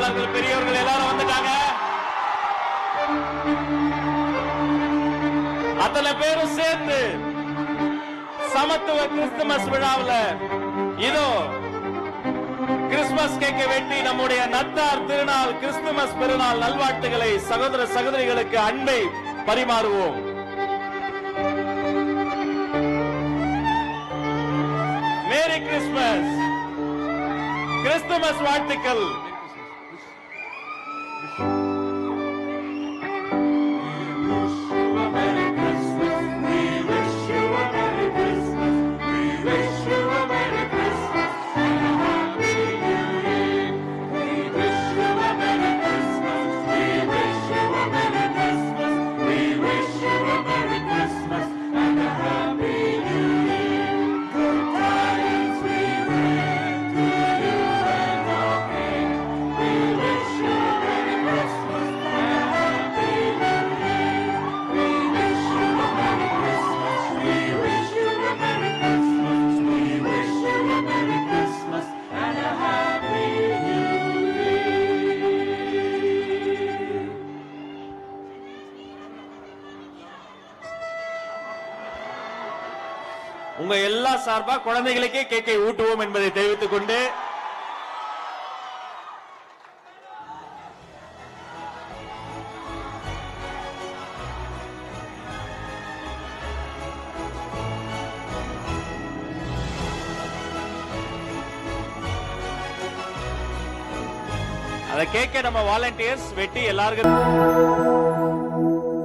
தாய்மார்கள் பெரியவர்கள் எல்லாரும் வந்துட்டாங்க. அத்தனை பேரும் சேர்ந்து சமத்துவ கிறிஸ்துமஸ் விழாவில் இதோ கிறிஸ்துமஸ் கேக்கை வெட்டி நம்முடைய நத்தார் திருநாள் கிறிஸ்துமஸ் பெருநாள் நல்வாழ்த்துக்களை சகோதர சகோதரிகளுக்கு அன்பை பரிமாறுவோம். மேரி கிறிஸ்துமஸ், கிறிஸ்துமஸ் வாழ்த்துக்கள். உங்க எல்லா சார்பா குழந்தைகளுக்கே கேக்கை ஊட்டுவோம் என்பதை தெரிவித்துக் கொண்டு அந்த கேக்கை நம்ம வாலண்டியர்ஸ் வெட்டி எல்லாருக்கும்